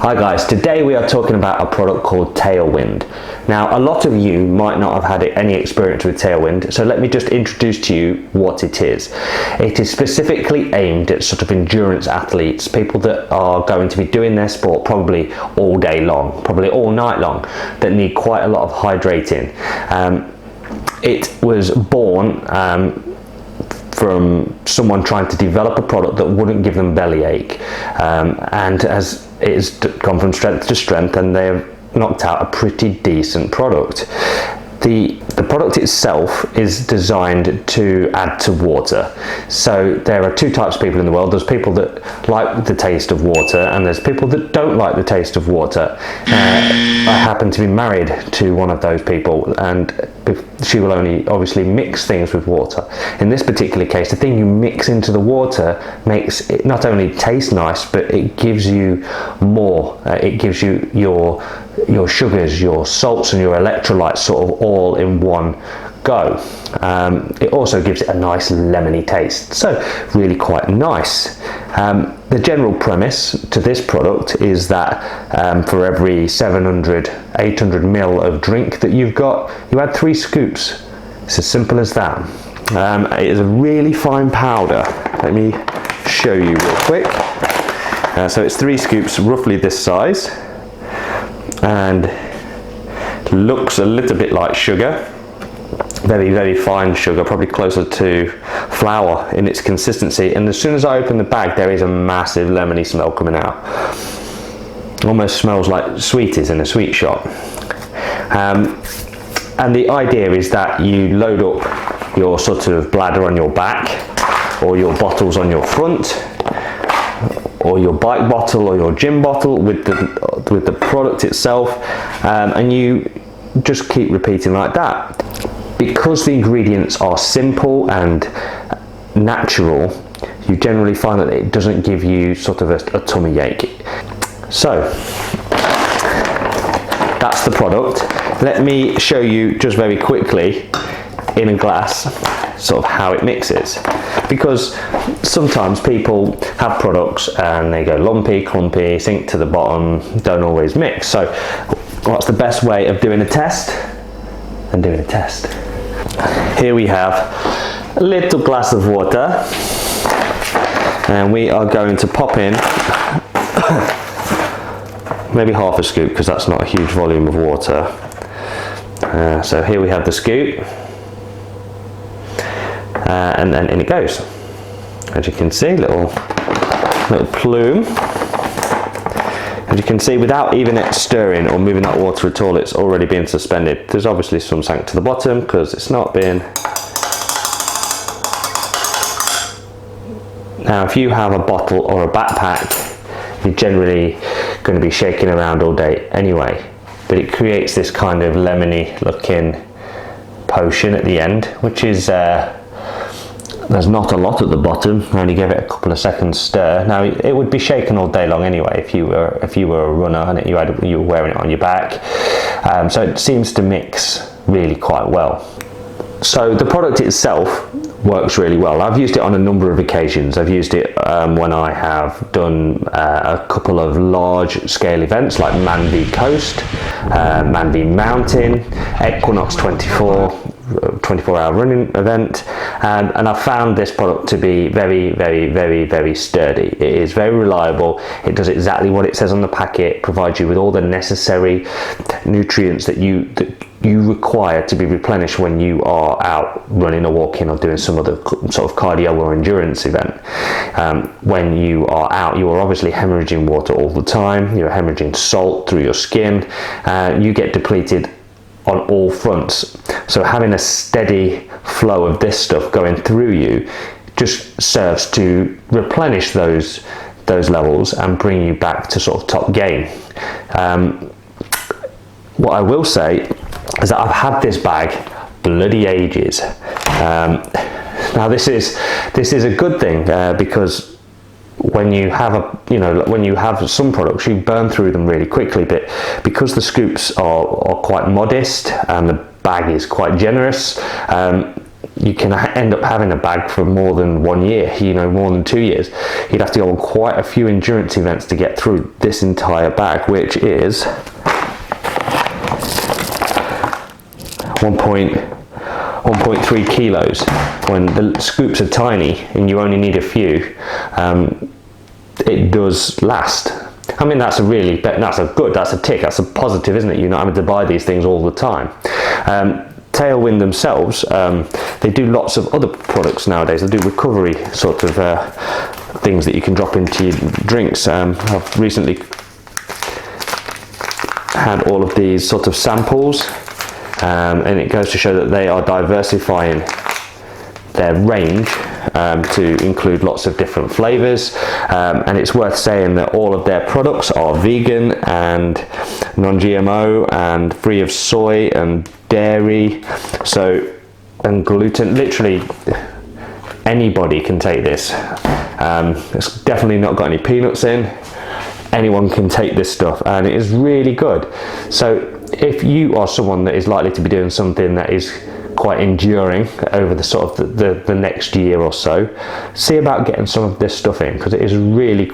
Hi guys, today we are talking about a product called Tailwind. Now a lot of you might not have had any experience with Tailwind, so let me just introduce to you what it is. It is specifically aimed at sort of endurance athletes, people that are going to be doing their sport probably all day long, probably all night long, that need quite a lot of hydrating. It was born from someone trying to develop a product that wouldn't give them bellyache, and as it's gone from strength to strength, and they've knocked out a pretty decent product. The product itself is designed to add to water. So there are two types of people in the world. There's people that like the taste of water, and there's people that don't like the taste of water. I happen to be married to one of those people, and she will only obviously mix things with water. In this particular case, the thing you mix into the water makes it not only taste nice, but it gives you more. It gives you your sugars, your salts and your electrolytes sort of all in one go. It also gives it a nice lemony taste, so really quite nice. The general premise to this product is that for every 700, 800 ml of drink that you've got, you add 3 scoops. It's as simple as that. It is a really fine powder. Let me show you real quick. So it's 3 scoops, roughly this size, and looks a little bit like sugar. Very, very fine sugar, probably closer to flour in its consistency. And as soon as I open the bag, there is a massive lemony smell coming out. Almost smells like sweeties in a sweet shop. And the idea is that you load up your sort of bladder on your back, or your bottles on your front, or your bike bottle or your gym bottle with the product itself, and you just keep repeating like that. Because the ingredients are simple and natural, you generally find that it doesn't give you sort of a tummy ache. So that's the product. Let me show you just very quickly in a glass sort of how it mixes, because sometimes people have products and they go lumpy, clumpy, sink to the bottom, don't always mix. So what's the best way of doing a test than doing a test? Here we have a little glass of water, and we are going to pop in maybe half a scoop, because that's not a huge volume of water. So here we have the scoop, and then in it goes. As you can see, little plume. As you can see, without even it stirring or moving that water at all, it's already been suspended. There's obviously some sank to the bottom because it's not been. Now, if you have a bottle or a backpack, you're generally going to be shaking around all day anyway. But it creates this kind of lemony looking potion at the end, which is there's not a lot at the bottom. I only gave it a couple of seconds stir. Now it would be shaken all day long anyway if you were a runner and you were wearing it on your back. So it seems to mix really quite well. So the product itself works really well. I've used it on a number of occasions. I've used it when I have done a couple of large scale events like Man v Coast, Man v Mountain, Equinox 24-hour running event, and I found this product to be very, very, very, very sturdy. It is very reliable. It does exactly what it says on the packet, provides you with all the necessary nutrients that you require to be replenished when you are out running or walking or doing some other sort of cardio or endurance event. When you are out, you are obviously hemorrhaging water all the time. You're hemorrhaging salt through your skin. You get depleted on all fronts. So having a steady flow of this stuff going through you just serves to replenish those levels and bring you back to sort of top game. What I will say is that I've had this bag bloody ages. Now this is a good thing, because when you have some products, you burn through them really quickly, but because the scoops are quite modest and the bag is quite generous, you can end up having a bag for more than 1 year, you know, more than 2 years. You'd have to go on quite a few endurance events to get through this entire bag, which is 1.3 kilos. When the scoops are tiny and you only need a few, it does last. I mean, that's a tick, that's a positive, isn't it? You're not having to buy these things all the time. Tailwind themselves, they do lots of other products nowadays. They do recovery sort of things that you can drop into your drinks. I've recently had all of these sort of samples, and it goes to show that they are diversifying their range to include lots of different flavors, and it's worth saying that all of their products are vegan and non-GMO and free of soy and dairy, and gluten. Literally anybody can take this. It's definitely not got any peanuts in. Anyone can take this stuff, and it is really good. So if you are someone that is likely to be doing something that is quite enduring over the sort of the next year or so, see about getting some of this stuff in, because it is really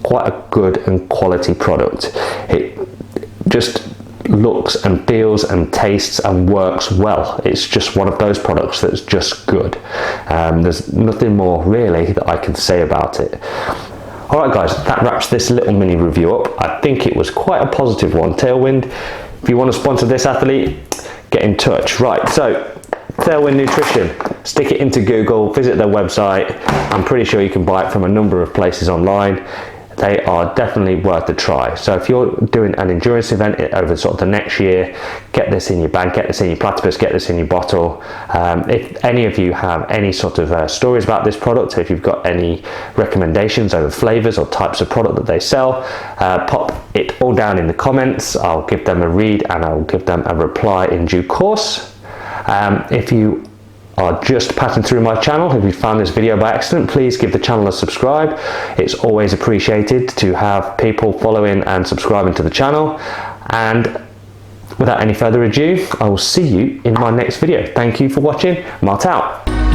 quite a good and quality product. It just looks and feels and tastes and works well. It's just one of those products that's just good. There's nothing more really that I can say about it. Alright guys, that wraps this little mini review up. I think it was quite a positive one. Tailwind, if you want to sponsor this athlete, get in touch. Right, so Tailwind Nutrition, stick it into Google, visit their website. I'm pretty sure you can buy it from a number of places online. They are definitely worth a try. So if you're doing an endurance event over sort of the next year, get this in your bag, get this in your platypus, get this in your bottle. If any of you have any sort of stories about this product, if you've got any recommendations over flavors or types of product that they sell, pop it all down in the comments. I'll give them a read and I'll give them a reply in due course. If you are just passing through my channel, if you found this video by accident, please give the channel a subscribe. It's always appreciated to have people following and subscribing to the channel. And without any further ado, I will see you in my next video. Thank you for watching. Mart out.